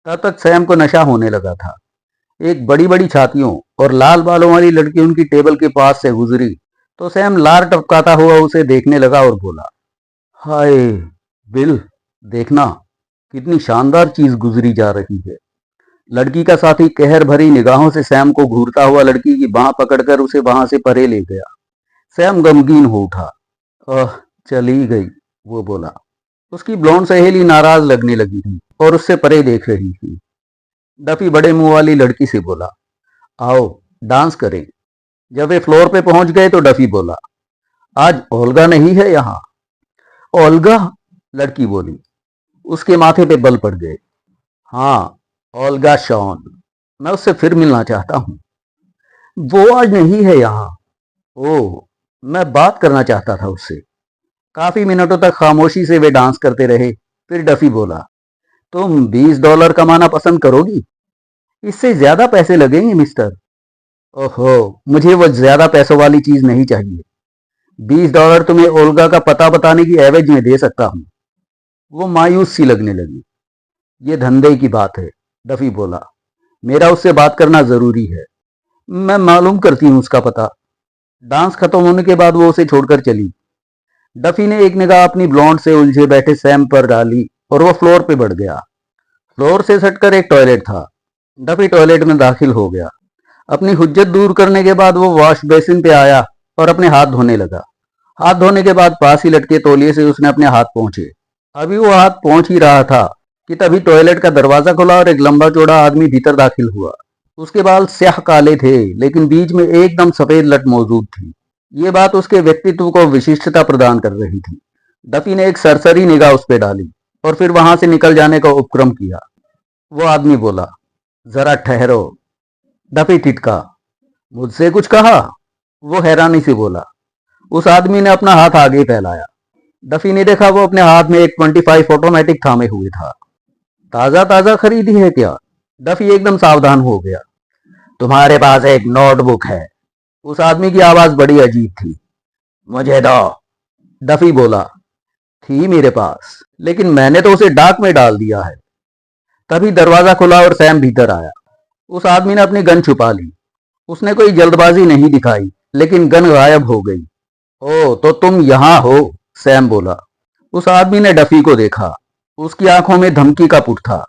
तब तक सैम को नशा होने लगा था। एक बड़ी बड़ी छातियों और लाल बालों वाली लड़की उनकी टेबल के पास से गुजरी तो सैम लार टपकाता हुआ उसे देखने लगा और बोला, हाय बिल, देखना कितनी शानदार चीज गुजरी जा रही है। लड़की का साथी कहर भरी निगाहों से सैम को घूरता हुआ लड़की की बांह पकड़कर उसे वहां से परे ले गया। सैम गमगीन हो उठा। आह, चली गई, वो बोला। उसकी ब्लॉन्ड सहेली नाराज लगने लगी थी और उससे परे देख रही थी। डफी बड़े मुंह वाली लड़की से बोला, आओ डांस करें। जब वे फ्लोर पे पहुंच गए तो डफी बोला, आज ओल्गा नहीं है यहाँ। ओल्गा? लड़की बोली। उसके माथे पे बल पड़ गए। हाँ, ओल्गा शॉन। मैं उससे फिर मिलना चाहता हूँ। वो आज नहीं है यहाँ। ओह, मैं बात करना चाहता था उससे। काफी मिनटों तक खामोशी से वे डांस करते रहे। फिर डफी बोला, तुम $20 कमाना पसंद करोगी? इससे ज्यादा पैसे लगेंगे मिस्टर। ओहो, मुझे वो ज्यादा पैसों वाली चीज नहीं चाहिए। $20 तुम्हें ओल्गा का पता बताने की एवज में दे सकता हूँ। वो मायूस सी लगने लगी। ये धंधे की बात है, डफी बोला। मेरा उससे बात करना जरूरी है। मैं मालूम करती हूँ उसका पता। डांस खत्म होने के बाद वो उसे छोड़कर चली। डफी ने एक निगाह अपनी ब्लॉन्ड से उलझे बैठे सैम पर डाली और वो फ्लोर पे बढ़ गया। फ्लोर से सटकर एक टॉयलेट था। डफी टॉयलेट में दाखिल हो गया। अपनी हुज्जत दूर करने के बाद वो वॉश बेसिन पे आया और अपने हाथ धोने लगा। हाथ धोने के बाद पास ही लटके तौलिए से उसने अपने हाथ पोंछे। अभी वो हाथ पहुंच ही रहा था कि तभी टॉयलेट का दरवाजा खुला और एक लंबा चौड़ा आदमी भीतर दाखिल हुआ। उसके बाल स्याह काले थे, लेकिन बीच में एकदम सफेद लट मौजूद थी। ये बात उसके व्यक्तित्व को विशिष्टता प्रदान कर रही थी। डफी ने एक सरसरी निगाह उस पर डाली और फिर वहां से निकल जाने का उपक्रम किया। वो आदमी बोला, जरा ठहरो। डफी टिटका, मुझसे कुछ कहा? वो हैरानी से बोला। उस आदमी ने अपना हाथ आगे फैलाया। डफी ने देखा वो अपने हाथ में एक 25 ऑटोमेटिक थामे हुए था। ताजा ताजा खरीदी है क्या? डफी एकदम सावधान हो गया। तुम्हारे पास एक नोटबुक है। उस आदमी की आवाज बड़ी अजीब थी। मुझे दो, डफी बोला। थी मेरे पास, लेकिन मैंने तो उसे डाक में डाल दिया है। तभी दरवाजा खुला और सैम भीतर आया। उस आदमी ने अपनी गन छुपा ली। उसने कोई जल्दबाजी नहीं दिखाई, लेकिन गन गायब हो गई। ओ, तो तुम यहां हो, सैम बोला। उस आदमी ने डफी को देखा। उसकी आंखों में धमकी का पुट था।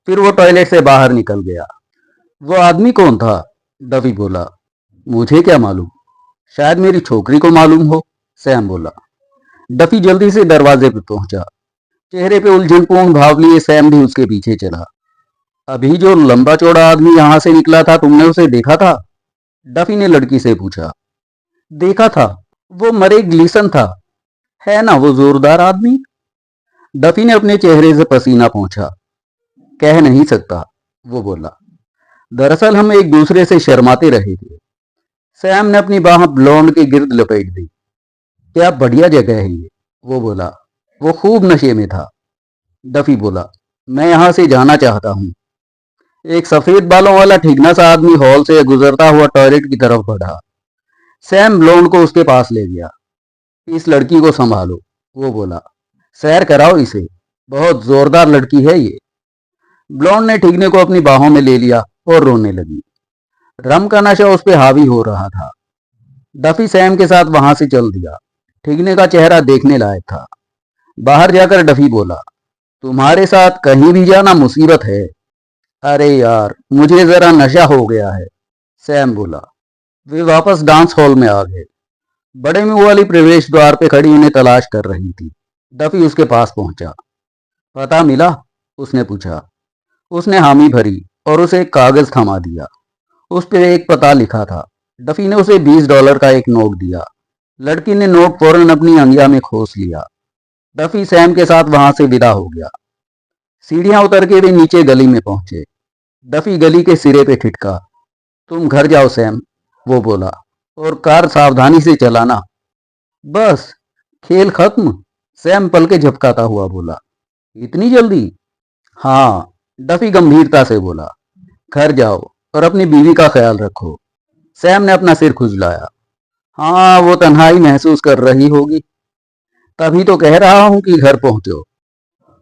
फिर वो टॉयलेट से बाहर निकल गया। वो आदमी कौन था? डफी बोला। मुझे क्या मालूम, शायद मेरी छोकरी को मालूम हो, सैम बोला। डफी जल्दी से दरवाजे पे पहुंचा। चेहरे पे उलझनपूर्ण भाव लिए सैम भी उसके पीछे चला। अभी जो लंबा चौड़ा आदमी यहां से निकला था, तुमने उसे देखा था? डफी ने लड़की से पूछा। देखा था, वो मरे ग्लीसन था। है ना वो जोरदार आदमी? डफी ने अपने चेहरे से पसीना पोंछा। कह नहीं सकता, वो बोला। दरअसल हम एक दूसरे से शर्माते रहे थे। सैम ने अपनी बाह ब्लॉन्ड के गिर्द लपेट दी। क्या बढ़िया जगह है ये, वो बोला। वो खूब नशे में था। डफी बोला, मैं यहां से जाना चाहता हूं। एक सफेद बालों वाला ठिगना सा आदमी हॉल से गुजरता हुआ टॉयलेट की तरफ बढ़ा। सैम ब्लॉन्ड को उसके पास ले गया। इस लड़की को संभालो, वो बोला। सैर कराओ इसे, बहुत जोरदार लड़की है ये। ब्लॉन्ड ने ठिगने को अपनी बाहों में ले लिया और रोने लगी। रम का नशा उस पर हावी हो रहा था। डफी सैम के साथ वहां से चल दिया। ठिगने का चेहरा देखने लायक था। बाहर जाकर डफी बोला, तुम्हारे साथ कहीं भी जाना मुसीबत है। अरे यार, मुझे जरा नशा हो गया है, सैम बोला। वे वापस डांस हॉल में आ गए। बड़े मुंह वाली प्रवेश द्वार पे खड़ी उन्हें तलाश कर रही थी। डफी उसके पास पहुंचा। पता मिला? उसने पूछा। उसने हामी भरी और उसे एक कागज थमा दिया। उस पर एक पता लिखा था। डफी ने उसे $20 का एक नोट दिया। लड़की ने नोट फौरन अपनी अंगिया में खोस लिया। डफी सैम के साथ वहां से विदा हो गया। सीढ़ियां उतर के वे नीचे गली में पहुंचे। डफी गली के सिरे पे ठिठका। तुम घर जाओ सैम, वो बोला, और कार सावधानी से चलाना। बस, खेल खत्म, सैम पलके झपकाता हुआ बोला। इतनी जल्दी? हाँ, डफी गंभीरता से बोला। घर जाओ और अपनी बीवी का ख्याल रखो। सैम ने अपना सिर खुजलाया। हाँ, वो तन्हाई महसूस कर रही होगी। तभी तो कह रहा हूं कि घर पहुंचो।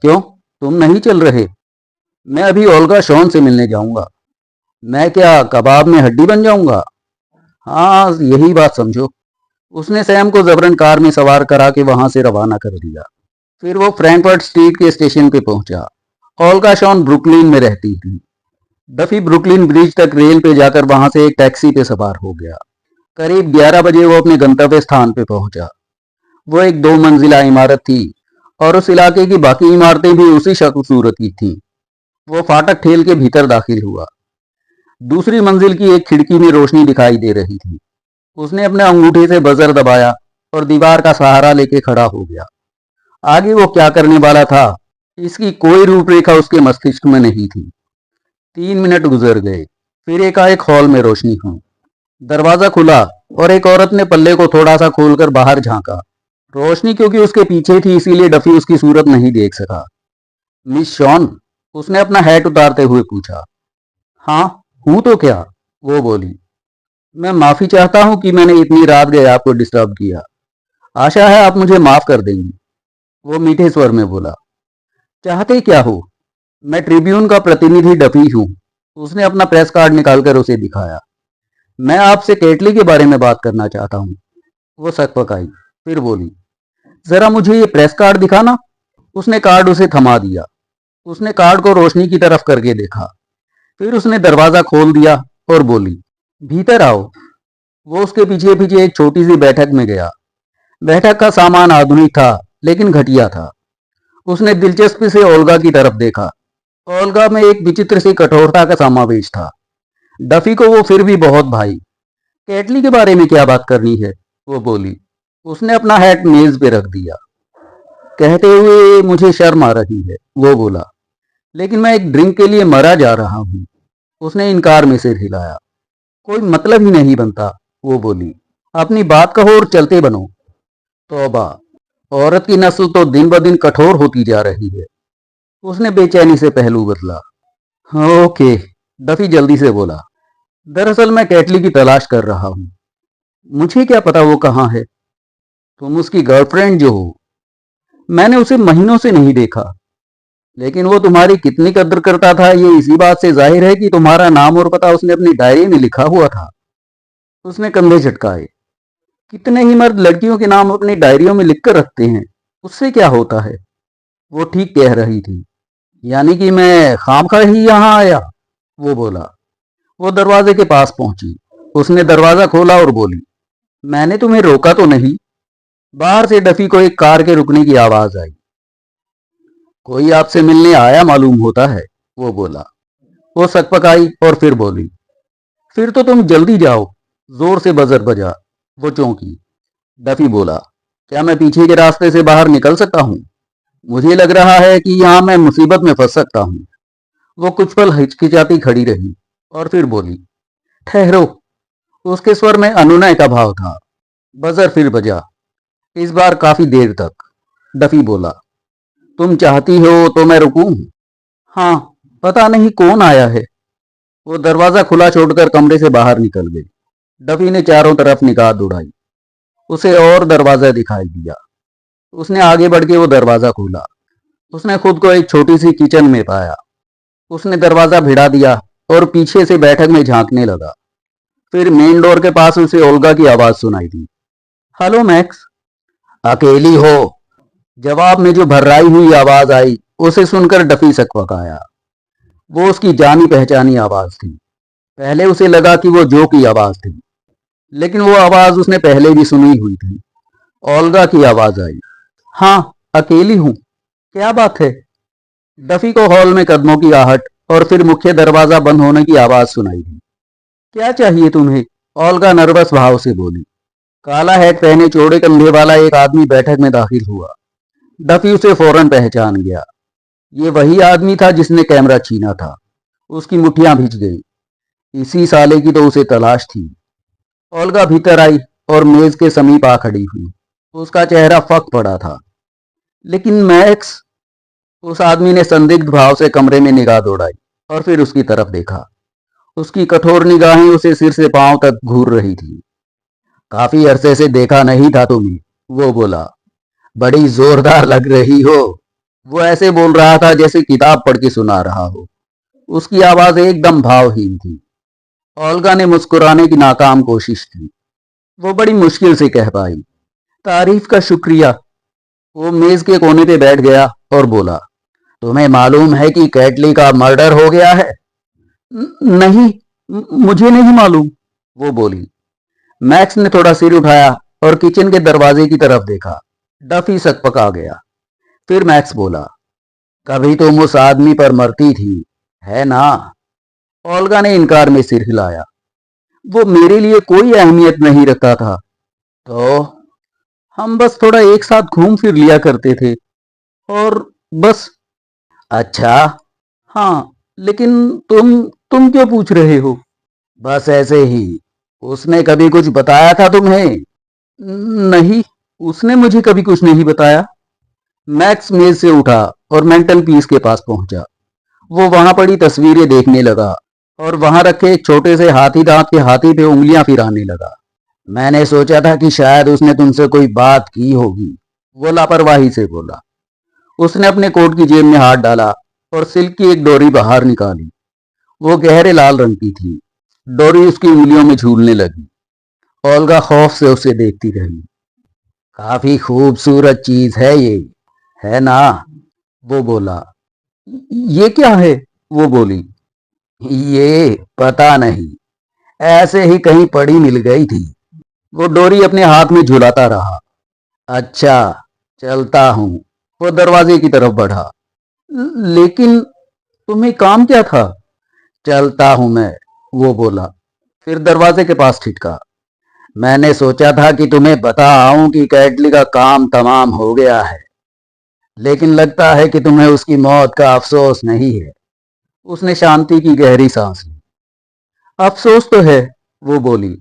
क्यों, तुम नहीं चल रहे? मैं अभी ओल्गा शॉन से मिलने जाऊंगा। मैं क्या कबाब में हड्डी बन जाऊंगा? हाँ, यही बात समझो। उसने सैम को जबरन कार में सवार करा के वहां से रवाना कर दिया। फिर वो फ्रैंकफर्ट स्ट्रीट के स्टेशन पे पहुंचा। ओल्गा शॉन ब्रुकलिन में रहती थी। डफी ब्रुकलिन ब्रिज तक रेल पे जाकर वहां से एक टैक्सी पे सवार हो गया। करीब 11 बजे वो अपने गंतव्य स्थान पे पहुंचा। वो एक 2 मंजिला इमारत थी और उस इलाके की बाकी इमारतें भी उसी शक्ल सूरत की थीं। वो फाटक ठेल के भीतर दाखिल हुआ। दूसरी मंजिल की एक खिड़की में रोशनी दिखाई दे रही थी। उसने अपने अंगूठे से बजर दबाया और दीवार का सहारा लेके खड़ा हो गया। आगे वो क्या करने वाला था, इसकी कोई रूपरेखा उसके मस्तिष्क में नहीं थी। 3 मिनट गुजर गए। फिर एकाएक हॉल में रोशनी हुई। दरवाजा खुला और एक औरत ने पल्ले को थोड़ा सा खोलकर बाहर झांका। रोशनी क्योंकि उसके पीछे थी, इसीलिए डफी उसकी सूरत नहीं देख सका। Miss Shawn? उसने अपना हैट उतारते हुए पूछा। हाँ, हूं तो क्या? वो बोली। मैं माफी चाहता हूं कि मैंने इतनी रात गए आपको डिस्टर्ब किया। आशा है आप मुझे माफ कर देंगी। वो मीठे स्वर में बोला। चाहते क्या हो? मैं ट्रिब्यून का प्रतिनिधि डफी हूं। उसने अपना प्रेस कार्ड निकालकर उसे दिखाया। मैं आपसे केटली के बारे में बात करना चाहता हूं। वो सकपकाई, फिर बोली, जरा मुझे ये प्रेस कार्ड दिखाना। उसने कार्ड उसे थमा दिया। उसने कार्ड को रोशनी की तरफ करके देखा। फिर उसने दरवाजा खोल दिया और बोली, भीतर आओ। वो उसके पीछे पीछे एक छोटी सी बैठक में गया। बैठक का सामान आधुनिक था, लेकिन घटिया था। उसने दिलचस्पी से ओल्गा की तरफ देखा। ओल्गा में एक विचित्र सी कठोरता का समावेश था। डफी को वो फिर भी बहुत भाई। केटली के बारे में क्या बात करनी है? वो बोली। उसने अपना हैट मेज पे रख दिया। कहते हुए मुझे शर्म आ रही है, वो बोला। लेकिन मैं एक ड्रिंक के लिए मरा जा रहा हूँ। उसने इनकार में सिर हिलाया। कोई मतलब ही नहीं बनता, वो बोली। अपनी बात कहो और चलते बनो। तौबा, औरत की नस्ल तो दिन ब दिन कठोर होती जा रही है। उसने बेचैनी से पहलू बदला। ओके, डफी जल्दी से बोला। दरअसल मैं कैटली की तलाश कर रहा हूँ। मुझे क्या पता वो कहाँ है? तुम उसकी गर्लफ्रेंड जो हो। मैंने उसे महीनों से नहीं देखा, लेकिन वो तुम्हारी कितनी कद्र करता था ये इसी बात से जाहिर है कि तुम्हारा नाम और पता उसने अपनी डायरी में लिखा हुआ था। उसने कंधे झटकाए। कितने ही मर्द लड़कियों के नाम अपनी डायरियों में लिखकर रखते हैं, उससे क्या होता है? वो ठीक कह रही थी। यानी कि मैं खामखा ही यहाँ आया, वो बोला। वो दरवाजे के पास पहुंची। उसने दरवाजा खोला और बोली, मैंने तुम्हें रोका तो नहीं? बाहर से डफी को एक कार के रुकने की आवाज आई। कोई आपसे मिलने आया मालूम होता है, वो बोला। वो सकपकाई और फिर बोली, फिर तो तुम जल्दी जाओ। जोर से बजर बजा। वो चौंकी। डफी बोला, क्या मैं पीछे के रास्ते से बाहर निकल सकता हूँ? मुझे लग रहा है कि यहाँ मैं मुसीबत में फंस सकता हूँ। वो कुछ पल हिचकिचाती खड़ी रही और फिर बोली, ठहरो। उसके स्वर में अनुनय का भाव था। बजर फिर बजा, इस बार काफी देर तक। डफी बोला, तुम चाहती हो तो मैं रुकूं? हाँ, पता नहीं कौन आया है। वो दरवाजा खुला छोड़कर कमरे से बाहर निकल गई। डफी ने चारों तरफ निगाह दौड़ाई। उसे और दरवाजा दिखाई दिया। उसने आगे बढ़ के वो दरवाजा खोला। उसने खुद को एक छोटी सी किचन में पाया। उसने दरवाजा भिड़ा दिया और पीछे से बैठक में झांकने लगा। फिर मेन डोर के पास उसे ओल्गा की आवाज सुनाई दी। Hello max. अकेली हो? जवाब में जो भर्राई हुई आवाज आई, उसे सुनकर डफी सकपकाया। वो उसकी जानी पहचानी आवाज थी। पहले उसे लगा कि वो जो की आवाज थी, लेकिन वो आवाज उसने पहले भी सुनी हुई थी। ओल्गा की आवाज आई। हाँ, अकेली हूँ। क्या बात है? डफी को हॉल में कदमों की आहट और फिर मुख्य दरवाजा बंद होने की आवाज सुनाई दी। क्या चाहिए तुम्हें? ओल्गा नर्वस भाव से बोली। काला हैट पहने चौड़े कंधे वाला एक आदमी बैठक में दाखिल हुआ। डफी उसे फौरन पहचान गया। ये वही आदमी था जिसने कैमरा छीना था। उसकी मुट्ठियां भिज गई। इसी साले की तो उसे तलाश थी। ओल्गा भीतर आई और मेज के समीप आ खड़ी हुई। उसका चेहरा फक पड़ा था। लेकिन मैक्स, उस आदमी ने संदिग्ध भाव से कमरे में निगाह दौड़ाई और फिर उसकी तरफ देखा। उसकी कठोर निगाहें उसे सिर से पांव तक घूर रही थी। काफी अरसे से देखा नहीं था तुम्हें, वो बोला। बड़ी जोरदार लग रही हो। वो ऐसे बोल रहा था जैसे किताब पढ़ के सुना रहा हो। उसकी आवाज एकदम भावहीन थी। ओल्गा ने मुस्कुराने की नाकाम कोशिश की। वो बड़ी मुश्किल से कह पाई, तारीफ का शुक्रिया। वो मेज के कोने पे बैठ गया और बोला, तुम्हें मालूम है कि कैटली का मर्डर हो गया है? नहीं, मुझे नहीं मालूम, वो बोली। मैक्स ने थोड़ा सिर उठाया और किचन के दरवाजे की तरफ देखा। डफी सकपका गया। फिर मैक्स बोला, कभी तुम उस आदमी पर मरती थी, है ना? ओल्गा ने इनकार में सिर हिलाया। वो मेरे लिए कोई अहमियत नहीं रखता था। तो हम बस थोड़ा एक साथ घूम फिर लिया करते थे और बस। अच्छा। हाँ, लेकिन तुम क्यों पूछ रहे हो? बस ऐसे ही। उसने कभी कुछ बताया था तुम्हें? नहीं, उसने मुझे कभी कुछ नहीं बताया। मैक्स मेज से उठा और मेंटल पीस के पास पहुंचा। वो वहां पड़ी तस्वीरें देखने लगा और वहां रखे एक छोटे से हाथी दांत के हाथी पे उंगलियां फिराने लगा। मैंने सोचा था कि शायद उसने तुमसे कोई बात की होगी, वो लापरवाही से बोला। उसने अपने कोट की जेब में हाथ डाला और सिल्क की एक डोरी बाहर निकाली। वो गहरे लाल रंग की थी। डोरी उसकी उंगलियों में झूलने लगी। ओल्गा खौफ से उसे देखती रही। काफी खूबसूरत चीज है ये, है ना? वो बोला। ये क्या है? वो बोली। ये पता नहीं, ऐसे ही कहीं पड़ी मिल गई थी। वो डोरी अपने हाथ में झुलाता रहा। अच्छा, चलता हूं। वो दरवाजे की तरफ बढ़ा। लेकिन तुम्हें काम क्या था? चलता हूं मैं, वो बोला। फिर दरवाजे के पास ठिठका। मैंने सोचा था कि तुम्हें बताऊं कि कैटली का काम तमाम हो गया है, लेकिन लगता है कि तुम्हें उसकी मौत का अफसोस नहीं है। उसने शांति की गहरी सांस ली। अफसोस तो है, वो बोली,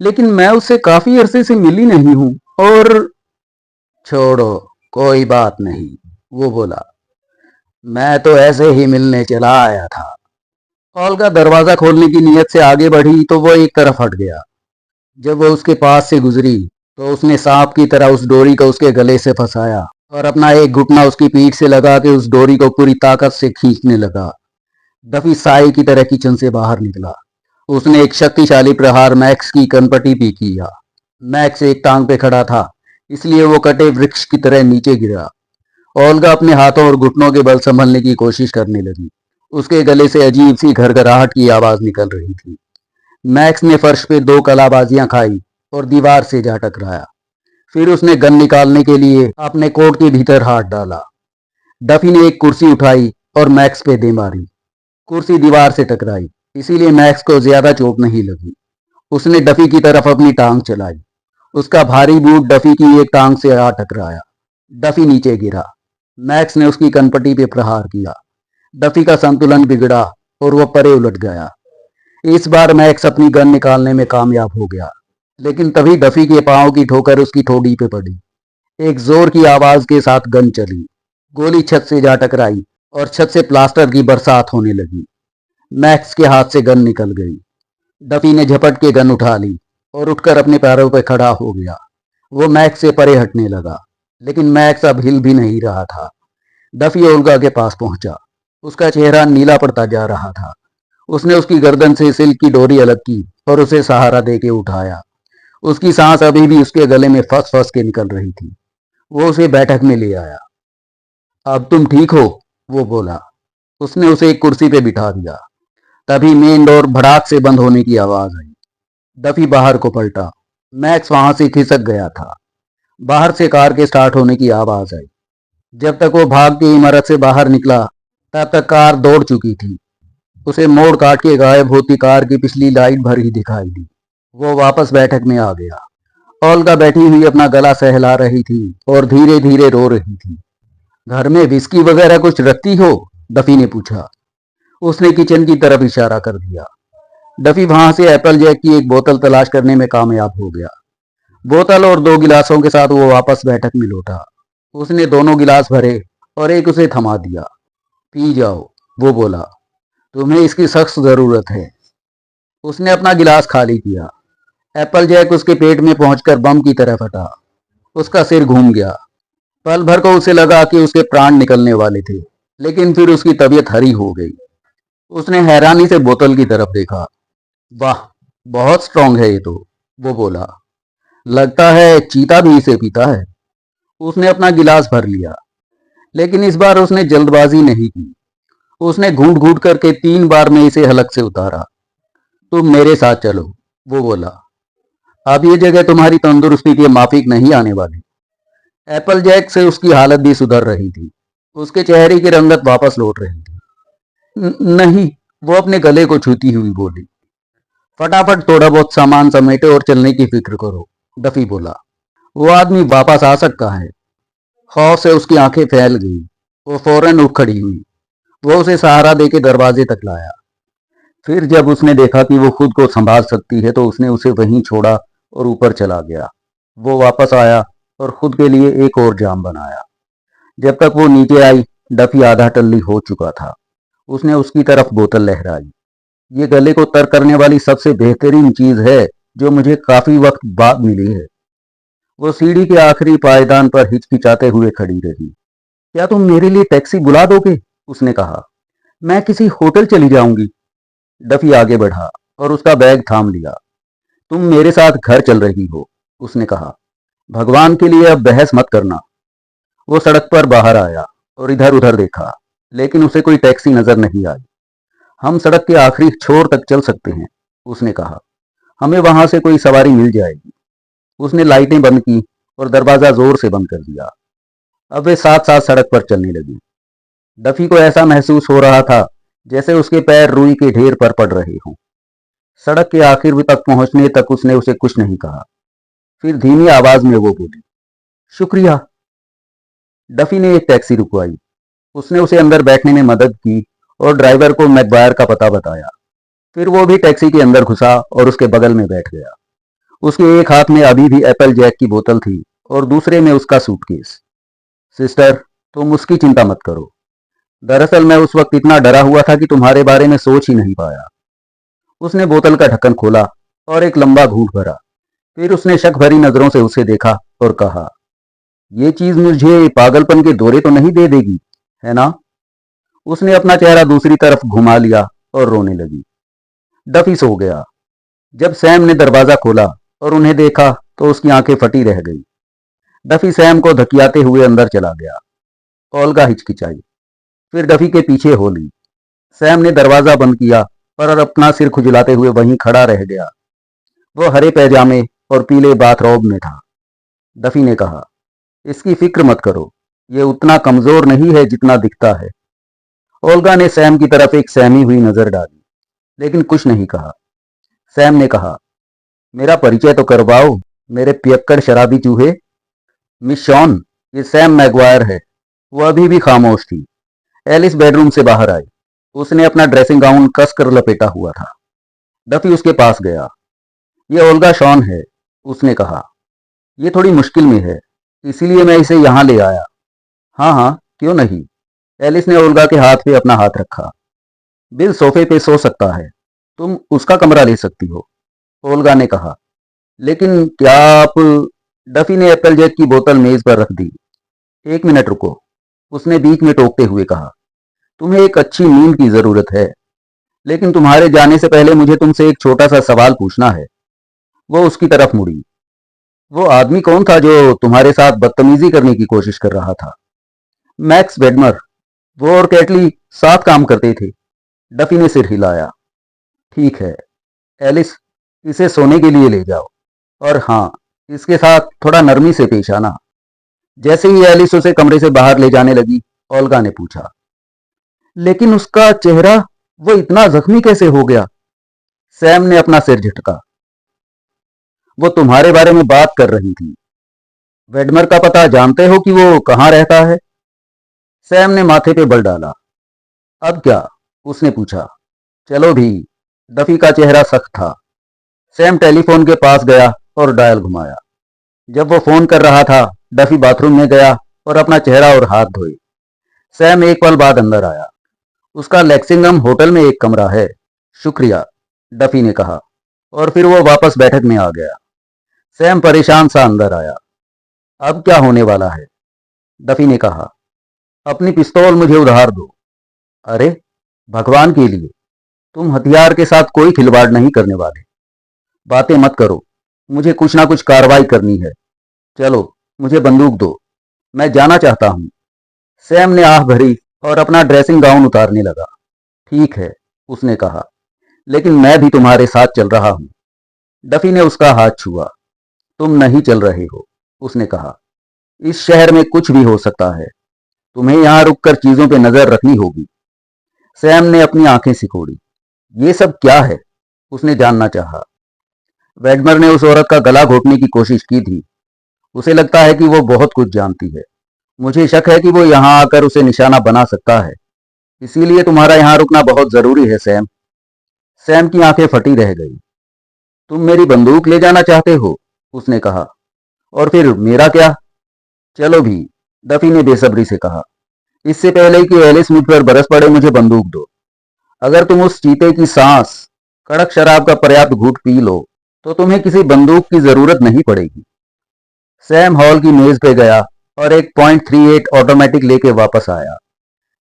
लेकिन मैं उससे काफी अरसे से मिली नहीं हूं और। छोड़ो, कोई बात नहीं, वो बोला। मैं तो ऐसे ही मिलने चला आया था। ओल्गा दरवाजा खोलने की नीयत से आगे बढ़ी तो वो एक तरफ हट गया। जब वो उसके पास से गुजरी तो उसने सांप की तरह उस डोरी को उसके गले से फंसाया और अपना एक घुटना उसकी पीठ से लगा के उस डोरी को पूरी ताकत से खींचने लगा। डफी साई की तरह किचन से बाहर निकला। उसने एक शक्तिशाली प्रहार मैक्स की कनपटी पे किया। मैक्स एक टांग पे खड़ा था, इसलिए वो कटे वृक्ष की तरह नीचे गिरा। ओल्गा अपने हाथों और घुटनों के बल संभलने की कोशिश करने लगी। उसके गले से अजीब सी घरघराहट की आवाज निकल रही थी। मैक्स ने फर्श पे दो कलाबाजियां खाई और दीवार से जा टकराया। फिर उसने गन निकालने के लिए अपने कोट के भीतर हाथ डाला। डफी ने एक कुर्सी उठाई और मैक्स पे दे मारी। कुर्सी दीवार से टकराई, इसीलिए मैक्स को ज्यादा चोट नहीं लगी। उसने डफी की तरफ अपनी टांग चलाई। उसका भारी बूट डफी की एक टांग से आ टकराया। डफी नीचे गिरा। मैक्स ने उसकी कनपटी पे प्रहार किया। डफी का संतुलन बिगड़ा और वह परे उलट गया। इस बार मैक्स अपनी गन निकालने में कामयाब हो गया, लेकिन तभी डफी के पांव की ठोकर उसकी ठोड़ी पे पड़ी। एक जोर की आवाज के साथ गन चली। गोली छत से जा टकराई और छत से प्लास्टर की बरसात होने लगी। मैक्स के हाथ से गन निकल गई। डफी ने झपट के गन उठा ली और उठकर अपने पैरों पर खड़ा हो गया। वो मैक्स से परे हटने लगा, लेकिन मैक्स अब हिल भी नहीं रहा था। डफी ओल्गा के पास पहुंचा। उसका चेहरा नीला पड़ता जा रहा था। उसने उसकी गर्दन से सिल्क की डोरी अलग की और उसे सहारा दे के उठाया। उसकी सांस अभी भी उसके गले में फंस फंस के निकल रही थी। वो उसे बैठक में ले आया। अब तुम ठीक हो? वो बोला। उसने उसे एक कुर्सी पे बिठा दिया। तभी मेन डोर भड़ाक से बंद होने की आवाज आई। डफी बाहर को पलटा। मैक्स वहां से खिसक गया था। बाहर से कार के स्टार्ट होने की आवाज आई। जब तक वो भाग के इमारत से बाहर निकला, तब तक कार दौड़ चुकी थी। उसे मोड़ काट के गायब होती कार की पिछली लाइट भरी दिखाई दी। वो वापस बैठक में आ गया। ओल्गा बैठी हुई अपना गला सहला रही थी और धीरे धीरे रो रही थी। घर में विस्की वगैरह कुछ रखती हो? डफी ने पूछा। उसने किचन की तरफ इशारा कर दिया। डफी वहां से एप्पल जैक की एक बोतल तलाश करने में कामयाब हो गया। बोतल और दो गिलासों के साथ वो वापस बैठक में लौटा। उसने दोनों गिलास भरे और एक उसे थमा दिया। पी जाओ, वो बोला। तुम्हें इसकी सख्त जरूरत है। उसने अपना गिलास खाली किया। एप्पल जैक उसके पेट में पहुंचकर बम की तरह फटा। उसका सिर घूम गया। पल भर को उसे लगा कि उसके प्राण निकलने वाले थे, लेकिन फिर उसकी तबीयत हरी हो गई। उसने हैरानी से बोतल की तरफ देखा। वाह, बहुत स्ट्रांग है ये तो, वो बोला। लगता है चीता भी इसे पीता है। उसने अपना गिलास भर लिया, लेकिन इस बार उसने जल्दबाजी नहीं की। उसने घूंट घूंट करके 3 बार में इसे हलक से उतारा। तुम मेरे साथ चलो, वो बोला। अब ये जगह तुम्हारी तंदुरुस्ती के माफिक नहीं आने वाली। एप्पल जैक से उसकी हालत भी सुधर रही थी। उसके चेहरे की रंगत वापस लौट रही थी। नहीं, वो अपने गले को छूती हुई बोली। फटाफट थोड़ा बहुत सामान समेटे और चलने की फिक्र करो, डफी बोला। वो आदमी वापस आ सकता है। खौफ से उसकी आंखें फैल गई। वो फौरन उठ खड़ी हुई। वो उसे सहारा देके दरवाजे तक लाया। फिर जब उसने देखा कि वो खुद को संभाल सकती है तो उसने उसे वहीं छोड़ा और ऊपर चला गया। वो वापस आया और खुद के लिए एक और जाम बनाया। जब तक वो नीचे आई, डफी आधा टल्ली हो चुका था। उसने उसकी तरफ बोतल लहराई। ये गले को तर करने वाली सबसे बेहतरीन चीज है जो मुझे काफी वक्त बाद मिली है। वो सीढ़ी के आखिरी पायदान पर हिचकिचाते हुए खड़ी रही। क्या तुम मेरे लिए टैक्सी बुला दोगे? उसने कहा। मैं किसी होटल चली जाऊंगी। डफी आगे बढ़ा और उसका बैग थाम लिया। तुम मेरे साथ घर चल रही हो, उसने कहा। भगवान के लिए अब बहस मत करना। वो सड़क पर बाहर आया और इधर उधर देखा, लेकिन उसे कोई टैक्सी नजर नहीं आई। हम सड़क के आखिरी छोर तक चल सकते हैं, उसने कहा। हमें वहां से कोई सवारी मिल जाएगी। उसने लाइटें बंद की और दरवाजा जोर से बंद कर दिया। अब वे साथ साथ सड़क पर चलने लगी। डफी को ऐसा महसूस हो रहा था जैसे उसके पैर रुई के ढेर पर पड़ रहे हों। सड़क के आखिर तक पहुंचने तक उसने उसे कुछ नहीं कहा। फिर धीमी आवाज में वो बोली, शुक्रिया। डफी ने एक टैक्सी रुकवाई। उसने उसे अंदर बैठने में मदद की और ड्राइवर को मैकबायर का पता बताया। फिर वो भी टैक्सी के अंदर घुसा और उसके बगल में बैठ गया। उसके एक हाथ में अभी भी एप्पल जैक की बोतल थी और दूसरे में उसका सूटकेस। सिस्टर, तुम उसकी चिंता मत करो। दरअसल मैं उस वक्त इतना डरा हुआ था कि तुम्हारे बारे में सोच ही नहीं पाया। उसने बोतल का ढक्कन खोला और एक लंबा घूंट भरा। फिर उसने शक भरी नजरों से उसे देखा और कहा, ये चीज मुझे पागलपन के दौरे तो नहीं दे देगी, है ना? उसने अपना चेहरा दूसरी तरफ घुमा लिया और रोने लगी। डफी सो गया। जब सैम ने दरवाजा खोला और उन्हें देखा तो उसकी आंखें फटी रह गई। डफी सैम को धकियाते हुए अंदर चला गया। ओल्गा हिचकिचाई, फिर डफी के पीछे हो ली। सैम ने दरवाजा बंद किया और अपना सिर खुजलाते हुए वहीं खड़ा रह गया। वो हरे पैजामे और पीले बाथरोब में था। डफी ने कहा, इसकी फिक्र मत करो, ये उतना कमजोर नहीं है जितना दिखता है। ओल्गा ने सैम की तरफ एक सहमी हुई नजर डाली, लेकिन कुछ नहीं कहा। सैम ने कहा, मेरा परिचय तो करवाओ, मेरे पियक्कड़ शराबी चूहे। मिस शॉन, ये सैम मैगवायर है। वो अभी भी खामोश थी। एलिस बेडरूम से बाहर आई। उसने अपना ड्रेसिंग गाउन कसकर लपेटा हुआ था। डफी उसके पास गया। ये ओल्गा शॉन है, उसने कहा। ये थोड़ी मुश्किल में है, इसीलिए मैं इसे यहाँ ले आया। हाँ हाँ, क्यों नहीं। एलिस ने ओल्गा के हाथ पे अपना हाथ रखा। बिल सोफे पे सो सकता है, तुम उसका कमरा ले सकती हो, ओल्गा ने कहा। लेकिन क्या आप? डफी ने एप्पल जैक की बोतल मेज पर रख दी। एक मिनट रुको, उसने बीच में टोकते हुए कहा। तुम्हें एक अच्छी नींद की जरूरत है, लेकिन तुम्हारे जाने से पहले मुझे तुमसे एक छोटा सा सवाल पूछना है। वो उसकी तरफ मुड़ी। वो आदमी कौन था जो तुम्हारे साथ बदतमीजी करने की कोशिश कर रहा था? मैक्स वेडमर। वो और कैटली साथ काम करते थे। डफी ने सिर हिलाया। ठीक है एलिस, इसे सोने के लिए ले जाओ। और हाँ, इसके साथ थोड़ा नरमी से पेश आना। जैसे ही एलिस उसे कमरे से बाहर ले जाने लगी, ओल्गा ने पूछा, लेकिन उसका चेहरा, वो इतना जख्मी कैसे हो गया? सैम ने अपना सिर झटका। वो तुम्हारे बारे में बात कर रही थी। वेडमर का पता जानते हो कि वो कहाँ रहता है? सैम ने माथे पे बल डाला। अब क्या? उसने पूछा। चलो भी। डफी का चेहरा सख्त था। सैम टेलीफोन के पास गया और डायल घुमाया। जब वो फोन कर रहा था, डफी बाथरूम में गया और अपना चेहरा और हाथ धोए। सैम एक पल बाद अंदर आया। उसका लेक्सिंगम होटल में एक कमरा है, शुक्रिया, डफी ने कहा। और फिर वो वापस बैठक में आ गया। सैम परेशान सा अंदर आया। अब क्या होने वाला है? डफी ने कहा। अपनी पिस्तौल मुझे उधार दो। अरे, भगवान के लिए, तुम हथियार के साथ कोई खिलवाड़ नहीं करने वाले। बातें मत करो, मुझे कुछ ना कुछ कार्रवाई करनी है। चलो, मुझे बंदूक दो, मैं जाना चाहता हूं। सैम ने आह भरी और अपना ड्रेसिंग गाउन उतारने लगा। ठीक है, उसने कहा, लेकिन मैं भी तुम्हारे साथ चल रहा हूं। डफी ने उसका हाथ छुआ। तुम नहीं चल रहे हो, उसने कहा। इस शहर में कुछ भी हो सकता है। तुम्हें यहां रुककर चीजों पे नजर रखनी होगी। सैम ने अपनी आंखें सिकोड़ी। ये सब क्या है? उसने जानना चाहा। वेडमर ने उस औरत का गला घोटने की कोशिश की थी। उसे लगता है कि वो बहुत कुछ जानती है। मुझे शक है कि वो यहां आकर उसे निशाना बना सकता है। इसीलिए तुम्हारा यहां रुकना बहुत जरूरी है, सैम। सैम की आंखें फटी रह गई। तुम मेरी बंदूक ले जाना चाहते हो? उसने कहा। और फिर मेरा क्या? चलो भी, डफी ने बेसब्री से कहा। इससे पहले कि एलिस मुझ पर बरस पड़े, मुझे बंदूक दो। अगर तुम उस चीते की सांस, कड़क शराब का पर्याप्त घूंट पी लो, तो तुम्हें किसी बंदूक की जरूरत नहीं पड़ेगी। सैम हॉल की मेज पे गया और एक .38 ऑटोमेटिक लेके वापस आया।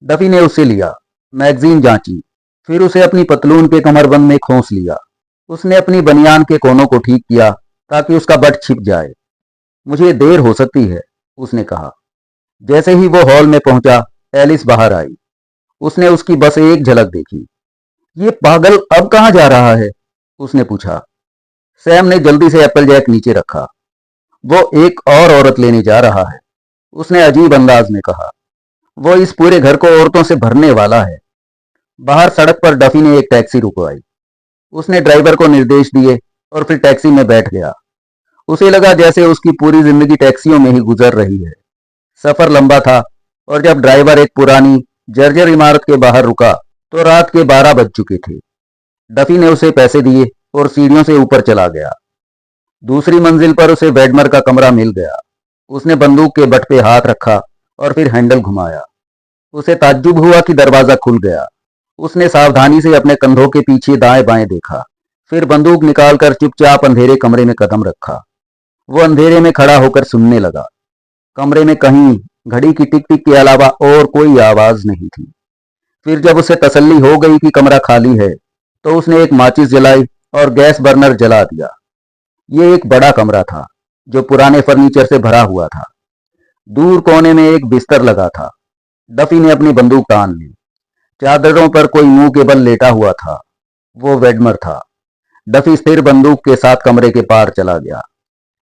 डफी ने उसे लिया, मैगजीन जांची, फिर उसे अपनी पतलून के कमरबंद में खोस लिया। उसने अपनी बनियान के कोनों को ठीक किया ताकि उसका बट छिप जाए। मुझे देर हो सकती है, उसने कहा। जैसे ही वो हॉल में पहुंचा, एलिस बाहर आई। उसने उसकी बस एक झलक देखी। ये पागल अब कहां जा रहा है? उसने पूछा। सैम ने जल्दी से एप्पल जैक नीचे रखा। वो एक और औरत लेने जा रहा है, उसने अजीब अंदाज में कहा। वो इस पूरे घर को औरतों से भरने वाला है। बाहर सड़क पर डफी ने एक टैक्सी रुकवाई। उसने ड्राइवर को निर्देश दिए और फिर टैक्सी में बैठ गया। उसे लगा जैसे उसकी पूरी जिंदगी टैक्सियों में ही गुजर रही है। सफर लंबा था और जब ड्राइवर एक पुरानी जर्जर इमारत के बाहर रुका तो रात के 12 बज चुके थे। डफी ने उसे पैसे दिए और सीढ़ियों से ऊपर चला गया। दूसरी मंजिल पर उसे वेडमर का कमरा मिल गया। उसने बंदूक के बट पे हाथ रखा और फिर हैंडल घुमाया। उसे ताज्जुब हुआ कि दरवाजा खुल गया। उसने सावधानी से अपने कंधों के पीछे दाएं बाएं देखा, फिर बंदूक निकालकर चुपचाप अंधेरे कमरे में कदम रखा। वो अंधेरे में खड़ा होकर सुनने लगा। कमरे में कहीं घड़ी की टिक टिक के अलावा और कोई आवाज नहीं थी। फिर जब उसे तसल्ली हो गई कि कमरा खाली है, तो उसने एक माचिस जलाई और गैस बर्नर जला दिया। ये एक बड़ा कमरा था जो पुराने फर्नीचर से भरा हुआ था। दूर कोने में एक बिस्तर लगा था। डफी ने अपनी बंदूक तान ली। चादरों पर कोई मुंह के बल लेटा हुआ था। वो वेडमर था। डफी स्थिर बंदूक के साथ कमरे के पार चला गया,